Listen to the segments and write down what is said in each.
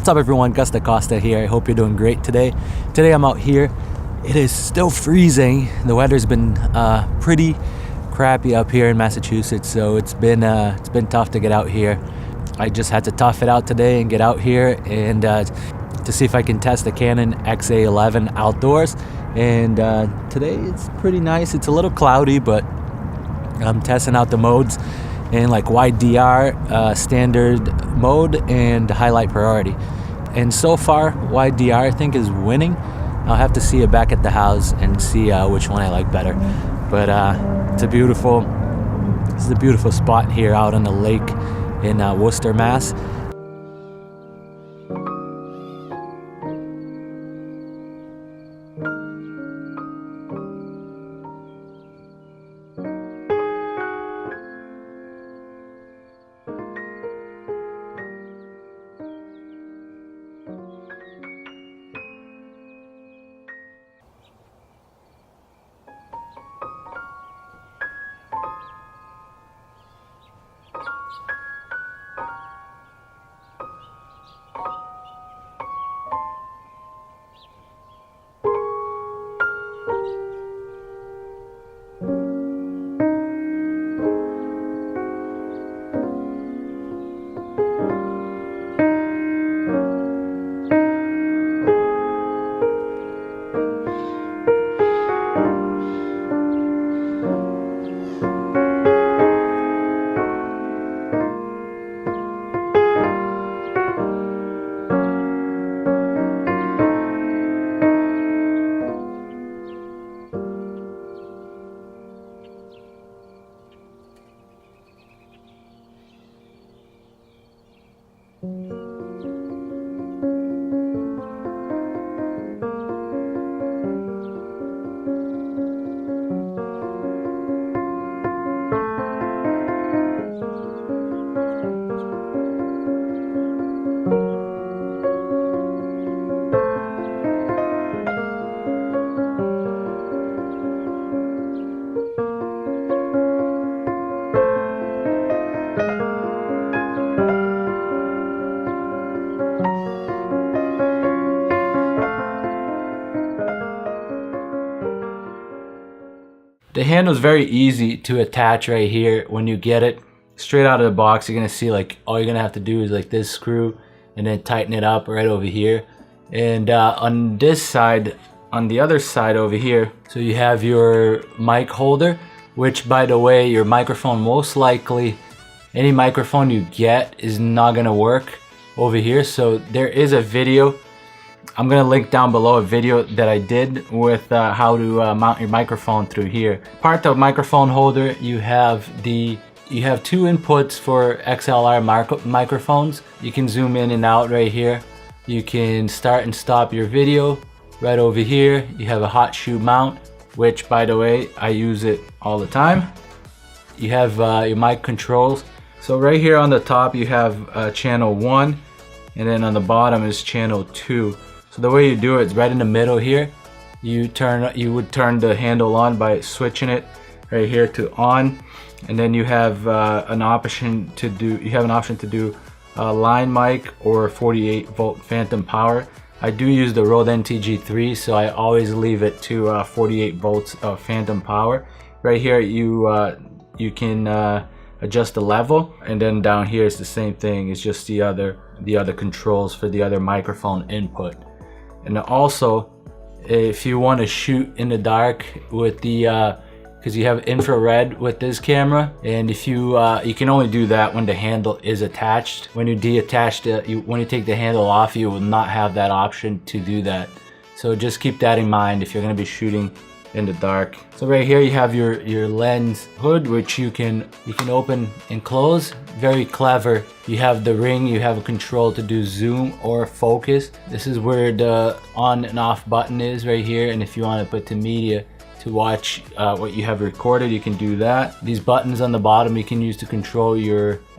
What's up everyone, Gus DaCosta here. I hope you're doing great today. Today I'm out here. It is still freezing. The weather's been pretty crappy up here in Massachusetts, so it's been tough to get out here. I just had to tough it out today and get out here and to see if I can test the Canon XA11 outdoors. And today it's pretty nice. It's a little cloudy, but I'm testing out the modes in like wide DR, standard mode, and highlight priority. And so far, wide DR I think is winning. I'll have to see it back at the house and see which one I like better. But this is a beautiful spot here out on the lake in Worcester, Mass. The handle is very easy to attach right here. When you get it straight out of the box, you're gonna see like all you're gonna have to do is like this screw and then tighten it up right over here. And on this side, on the other side over here, so you have your mic holder, which by the way, your microphone, most likely any microphone you get is not gonna work over here. So there is a video, I'm gonna link down below a video that I did with how to mount your microphone through here. Part of microphone holder, you have two inputs for XLR microphones. You can zoom in and out right here. You can start and stop your video right over here. You have a hot shoe mount, which by the way, I use it all the time. You have your mic controls. So right here on the top, you have channel 1, and then on the bottom is channel 2. So the way you do it is right in the middle here. You would turn the handle on by switching it right here to on, and then you have an option to do line mic or 48 volt phantom power. I do use the Rode NTG3, so I always leave it to 48 volts of phantom power. Right here you can adjust the level, and then down here is the same thing. It's just the other controls for the other microphone input. And also, if you want to shoot in the dark with the, because you have infrared with this camera, and if you can only do that when the handle is attached. When you detach when you take the handle off, you will not have that option to do that. So just keep that in mind if you're going to be shooting in the dark. So right here you have your lens hood, which you can open and close. Very clever. You have the ring, you have a control to do zoom or focus. This is where the on and off button is right here, and if you want to put to media to watch what you have recorded, you can do that. These buttons on the bottom you can use to control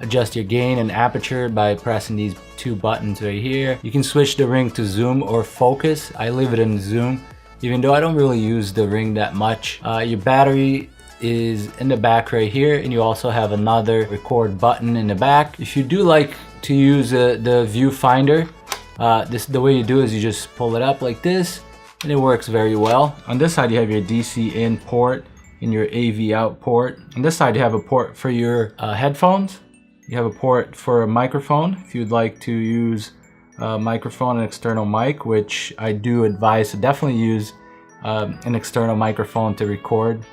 adjust your gain and aperture by pressing these two buttons right here. You can switch the ring to zoom or focus. I leave it in zoom, even though I don't really use the ring that much. Your battery is in the back right here, and you also have another record button in the back. If you do like to use the viewfinder, The way you do is you just pull it up like this, and it works very well. On this side you have your DC in port and your AV out port. On this side you have a port for your headphones. You have a port for a microphone if you'd like to use a microphone and external mic, which I do advise to definitely use an external microphone to record.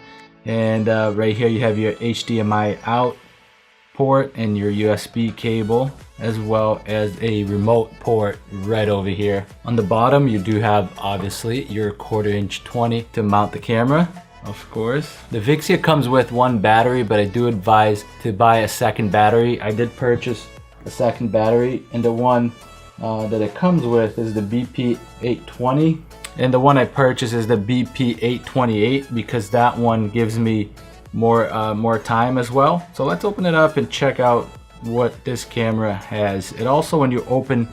And right here you have your HDMI out port and your USB cable, as well as a remote port right over here. On the bottom you do have obviously your 1/4 inch 20 to mount the camera, of course. The Vixia comes with one battery, but I do advise to buy a second battery. I did purchase a second battery, and the one that it comes with is the BP820, and the one I purchased is the BP828 because that one gives me more time as well. So let's open it up and check out what this camera has. It also, when you open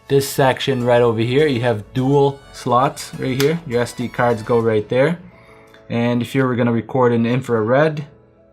this section right over here, you have dual slots right here. Your SD cards go right there, and if you were going to record in infrared,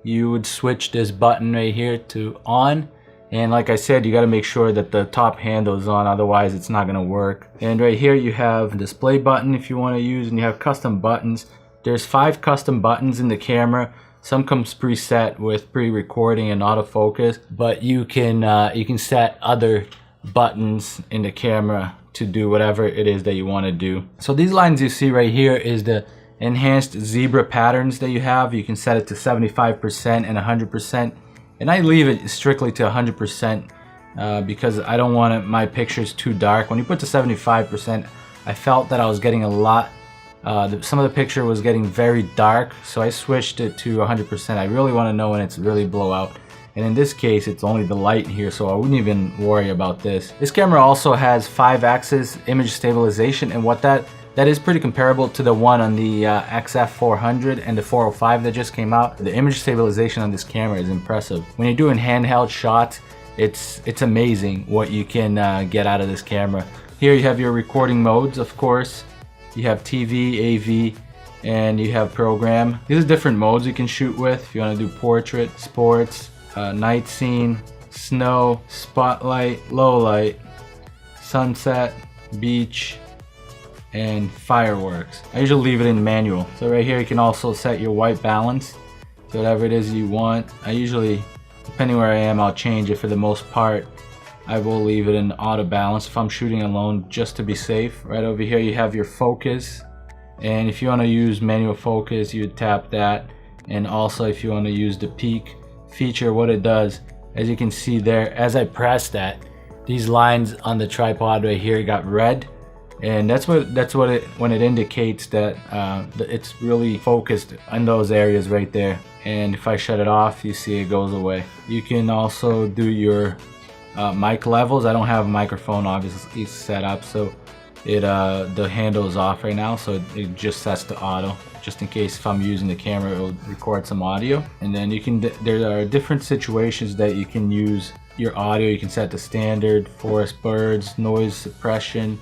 you would switch this button right here to on. And like I said, you got to make sure that the top handle is on, otherwise it's not going to work. And right here you have a display button if you want to use, and you have custom buttons. There's 5 custom buttons in the camera. Some comes preset with pre-recording and autofocus, but you can set other buttons in the camera to do whatever it is that you want to do. So these lines you see right here is the enhanced zebra patterns that you have. You can set it to 75% and 100%. And I leave it strictly to 100% because I don't want my pictures too dark. When you put to 75%, I felt that I was getting a lot, some of the picture was getting very dark, so I switched it to 100%. I really want to know when it's really blowout. And in this case, it's only the light here, so I wouldn't even worry about this. This camera also has 5-axis image stabilization, and what that is pretty comparable to the one on the XF400 and the 405 that just came out. The image stabilization on this camera is impressive. When you're doing handheld shots, it's amazing what you can get out of this camera. Here you have your recording modes, of course. You have TV, AV, and you have program. These are different modes you can shoot with. If you want to do portrait, sports, night scene, snow, spotlight, low light, sunset, beach, and fireworks. I usually leave it in manual. So right here you can also set your white balance to whatever it is you want. I usually, depending where I am, I'll change it. For the most part, I will leave it in auto balance if I'm shooting alone, just to be safe. Right over here you have your focus, and if you want to use manual focus, you would tap that. And also if you want to use the peak feature, what it does, as you can see there, as I press that, these lines on the tripod right here got red. And that's what it, when it indicates that it's really focused on those areas right there. And if I shut it off, you see it goes away. You can also do your mic levels. I don't have a microphone obviously set up, so the handle is off right now, so it just sets to auto, just in case if I'm using the camera it will record some audio. And then you can, there are different situations that you can use your audio. You can set to standard, forest birds, noise suppression,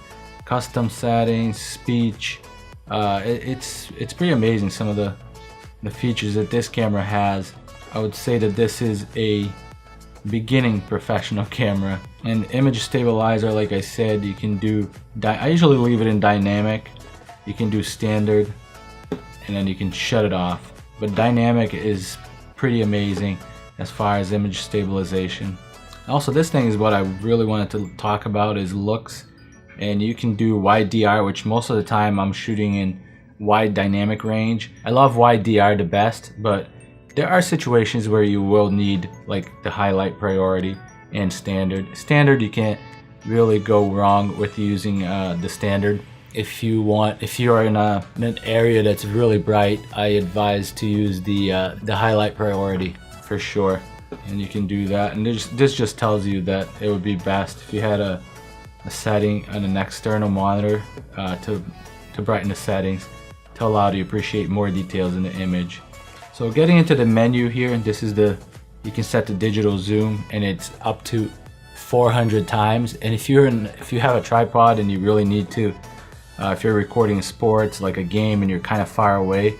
custom settings, speech. It's pretty amazing some of the features that this camera has. I would say that this is a beginning professional camera. And image stabilizer, like I said, you can do, I usually leave it in dynamic. You can do standard, and then you can shut it off. But dynamic is pretty amazing as far as image stabilization. Also, this thing is what I really wanted to talk about, is looks. And you can do wide DR, which most of the time I'm shooting in wide dynamic range. I love wide DR the best, but there are situations where you will need like the highlight priority and standard. Standard, you can't really go wrong with using the standard. If you are in an area that's really bright, I advise to use the highlight priority for sure. And you can do that. And this just tells you that it would be best if you had a setting on an external monitor to brighten the settings to allow you to appreciate more details in the image. So getting into the menu here, this is you can set the digital zoom, and it's up to 400 times. And if you have a tripod and you really need to, if you're recording sports like a game and you're kind of far away,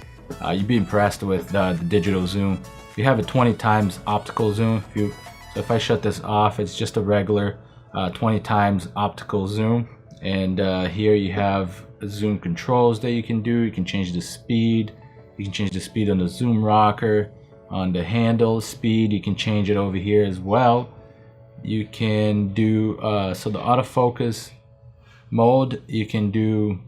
you'd be impressed with the digital zoom. If you have a 20 times optical zoom, so if I shut this off, it's just a regular 20 times optical zoom. And here you have zoom controls that you can do. You can change the speed. You can change the speed on the zoom rocker, on the handle speed. You can change it over here as well. You can do so the autofocus mode, you can do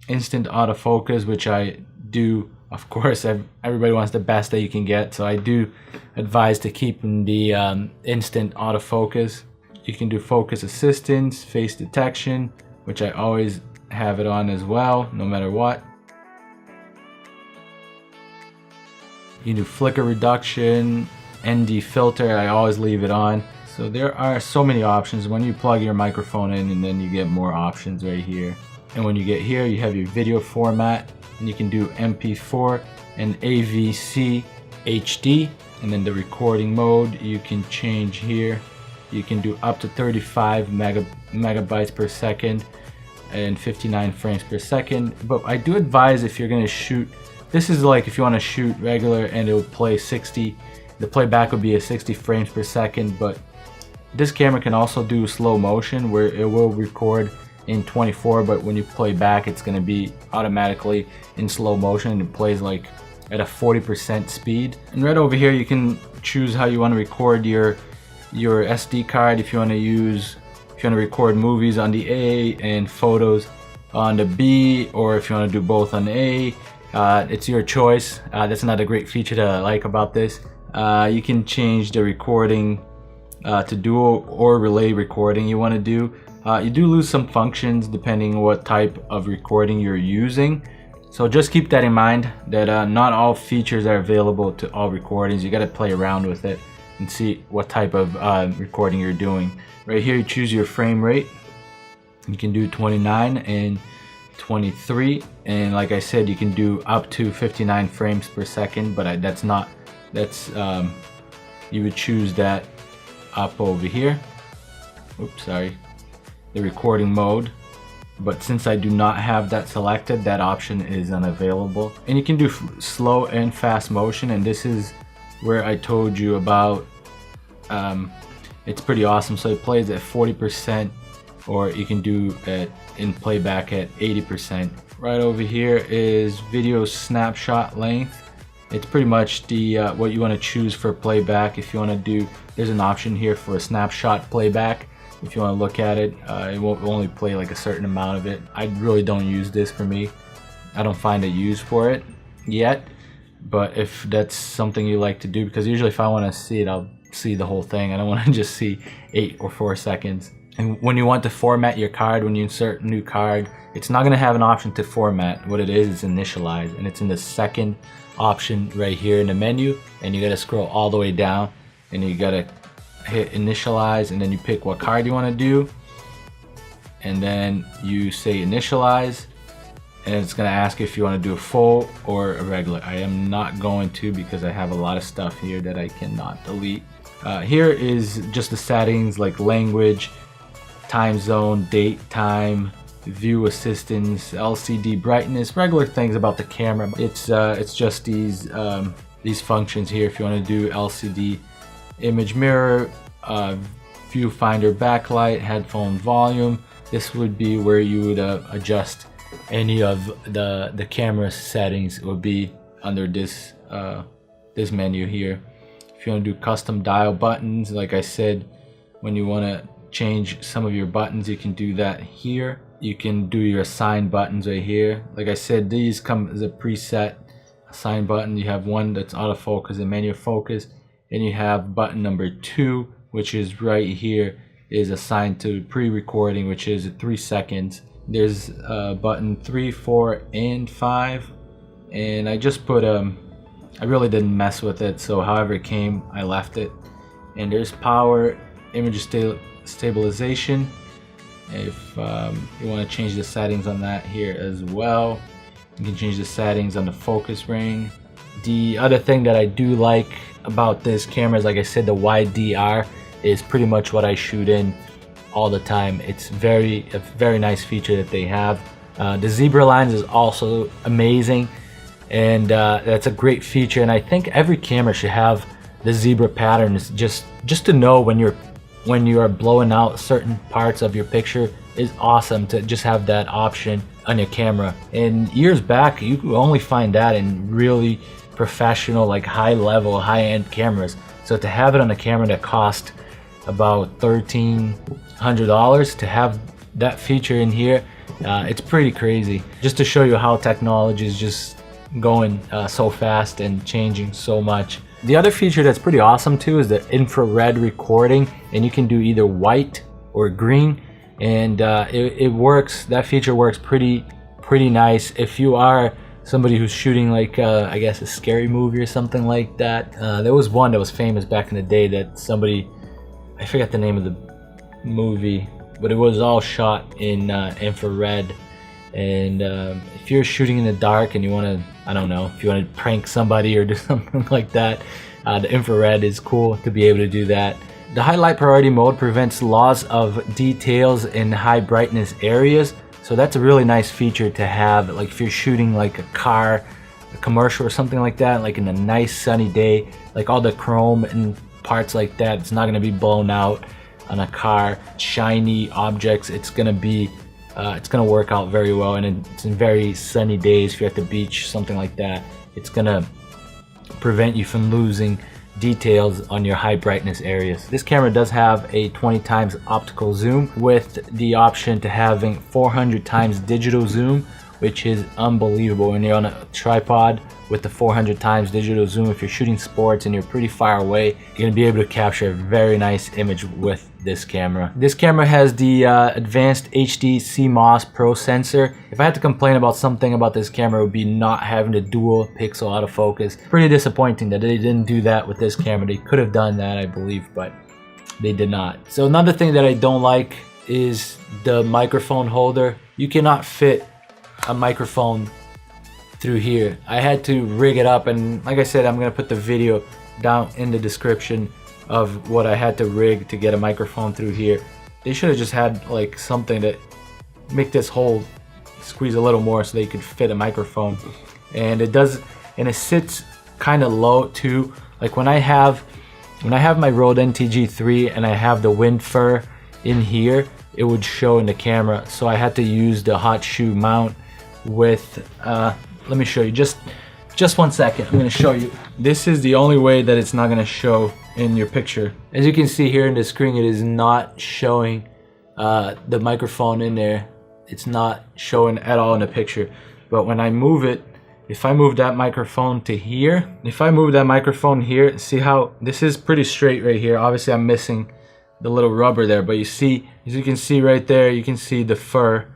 instant autofocus, which I do. Of course, everybody wants the best that you can get, so I do advise to keep in the instant autofocus. You can do focus assistance, face detection, which I always have it on as well, no matter what. You can do flicker reduction, ND filter, I always leave it on. So there are so many options when you plug your microphone in, and then you get more options right here. And when you get here, you have your video format, and you can do MP4 and AVC HD. And then the recording mode, you can change here. You can do up to 35 megabytes per second and 59 frames per second. But I do advise, if you're gonna shoot, this is like if you want to shoot regular and it will play 60, the playback would be a 60 frames per second, but this camera can also do slow motion where it will record in 24, but when you play back, it's going to be automatically in slow motion, and it plays like at a 40% speed. And right over here, you can choose how you want to record your SD card. If you want to record movies on the A and photos on the B, or if you want to do both on the A, it's your choice. That's another great feature that I like about this. You can change the recording to dual or relay recording you want to do. You do lose some functions depending on what type of recording you're using, so just keep that in mind, that not all features are available to all recordings. You got to play around with it and see what type of recording you're doing. Right here, you choose your frame rate. You can do 29 and 23, and like I said, you can do up to 59 frames per second, but you would choose that up over here. Oops, sorry, the recording mode. But since I do not have that selected, that option is unavailable. And you can do slow and fast motion, and this is where I told you about. It's pretty awesome. So it plays at 40%, or you can do it in playback at 80%. Right over here is video snapshot length. It's pretty much the what you want to choose for playback. If you want to do, there's an option here for a snapshot playback. If you want to look at it, it won't only play like a certain amount of it. I really don't use this for me. I don't find a use for it yet. But if that's something you like to do, because usually if I want to see it, I'll see the whole thing. I don't want to just see 8 or 4 seconds. And when you want to format your card, when you insert a new card, it's not going to have an option to format. What it is initialize, and it's in the second option right here in the menu, and you got to scroll all the way down, and you got to hit initialize, and then you pick what card you want to do, and then you say initialize, and it's going to ask if you want to do a full or a regular. I am not going to, because I have a lot of stuff here that I cannot delete. Here is just the settings like language, time zone, date, time, view assistance, LCD brightness, regular things about the camera. It's just these functions here. If you want to do LCD image mirror, viewfinder backlight, headphone volume, this would be where you would adjust any of the camera settings. It would be under this this menu here. If you want to do custom dial buttons, like I said, when you want to change some of your buttons, you can do that here. You can do your assign buttons right here. Like I said, these come as a preset assign button. You have one that's autofocus and manual focus, and you have button number 2, which is right here, is assigned to pre-recording, which is 3 seconds. There's button 3, 4, and 5, and I just put I really didn't mess with it, so however it came, I left it. And there's power, image stabilization. If you want to change the settings on that here as well, you can change the settings on the focus ring. The other thing that I do like about this camera is, like I said, the wide DR is pretty much what I shoot in all the time. It's a very nice feature that they have. The zebra lines is also amazing, and that's a great feature, and I think every camera should have the zebra patterns just to know when you are blowing out certain parts of your picture is awesome to just have that option on your camera. And years back, you could only find that in really professional, like high level, high end cameras. So to have it on a camera that cost about $1,300, to have that feature in here, it's pretty crazy. Just to show you how technology is just going so fast and changing so much. The other feature that's pretty awesome too is the infrared recording, and you can do either white or green, and it works. That feature works pretty nice if you are somebody who's shooting like I guess a scary movie or something like that. There was one that was famous back in the day that somebody, I forget the name of the movie, but it was all shot in infrared. And if you're shooting in the dark and you want to, I don't know, if you want to prank somebody or do something like that, the infrared is cool to be able to do that. The highlight priority mode prevents loss of details in high brightness areas. So that's a really nice feature to have, like if you're shooting like a car, a commercial or something like that, like in a nice sunny day, like all the chrome and parts like that, it's not going to be blown out on a car. Shiny objects, it's going to be it's going to work out very well. And it's in very sunny days, if you're at the beach, something like that, it's going to prevent you from losing details on your high brightness areas. This camera does have a 20 times optical zoom with the option to having 400 times digital zoom, which is unbelievable. When you're on a tripod with the 400 times digital zoom, if you're shooting sports and you're pretty far away, you're going to be able to capture a very nice image with this camera. This camera has the advanced HD CMOS Pro sensor. If I had to complain about something about this camera, it would be not having the dual pixel autofocus. Pretty disappointing that they didn't do that with this camera. They could have done that, I believe, but they did not. So another thing that I don't like is the microphone holder. You cannot fit a microphone through here. I had to rig it up, and like I said, I'm gonna put the video down in the description of what I had to rig to get a microphone through here. They should have just had like something that make this hole squeeze a little more so they could fit a microphone. And it does, and it sits kind of low too. Like when I have my Rode NTG3 and I have the wind fur in here, it would show in the camera. So I had to use the hot shoe mount with let me show you, just 1 second. I'm going to show you. This is the only way that it's not going to show in your picture. As you can see here in the screen, it is not showing the microphone in there. It's not showing at all in the picture. But when I move it, if I move that microphone to here, if I move that microphone here, see how this is pretty straight right here. Obviously I'm missing the little rubber there, but you see, as you can see right there, you can see the fur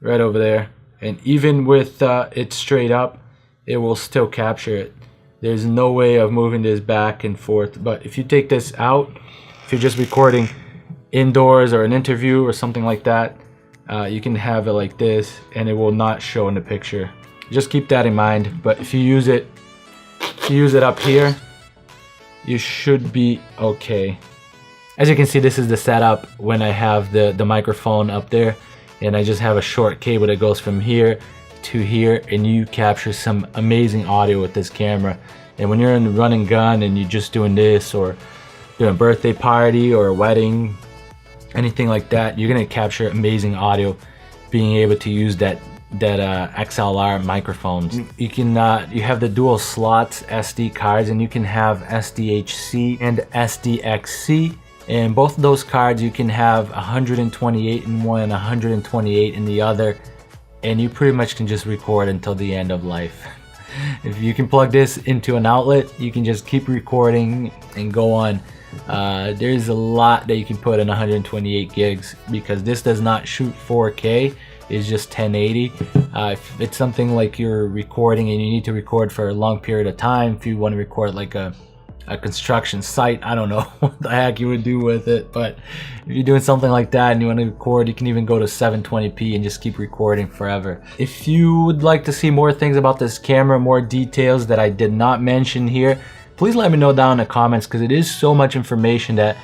right over there. And even with it straight up, it will still capture it. There's no way of moving this back and forth. But if you take this out, if you're just recording indoors or an interview or something like that, you can have it like this and it will not show in the picture. Just keep that in mind. But if you use it up here, you should be okay. As you can see, this is the setup when I have the microphone up there, and I just have a short cable that goes from here to here, and you capture some amazing audio with this camera. And when you're in the run and gun and you're just doing this, or doing a birthday party or a wedding, anything like that, you're gonna capture amazing audio being able to use that XLR microphones. You can you have the dual slots SD cards, and you can have SDHC and SDXC. And both of those cards, you can have 128 in one and 128 in the other, and you pretty much can just record until the end of life. If you can plug this into an outlet, you can just keep recording and go on. There's a lot that you can put in 128 gigs because this does not shoot 4K. It's just 1080. If it's something like you're recording and you need to record for a long period of time, if you want to record like a construction site, I don't know what the heck you would do with it, but if you're doing something like that and you want to record, you can even go to 720p and just keep recording forever. If you would like to see more things about this camera, more details that I did not mention here, please let me know down in the comments, because it is so much information that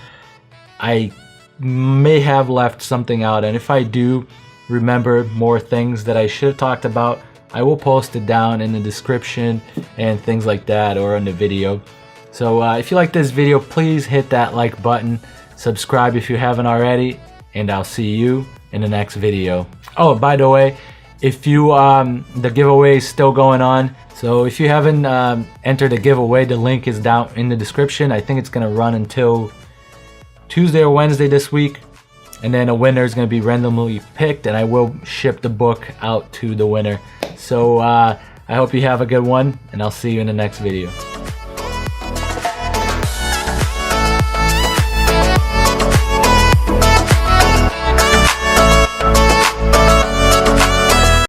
I may have left something out, and if I do remember more things that I should have talked about, I will post it down in the description and things like that, or in the video. So if you like this video, please hit that like button, subscribe if you haven't already, and I'll see you in the next video. Oh, by the way, if you the giveaway is still going on, so if you haven't entered the giveaway, the link is down in the description. I think it's gonna run until Tuesday or Wednesday this week, and then a winner is gonna be randomly picked, and I will ship the book out to the winner. So I hope you have a good one, and I'll see you in the next video.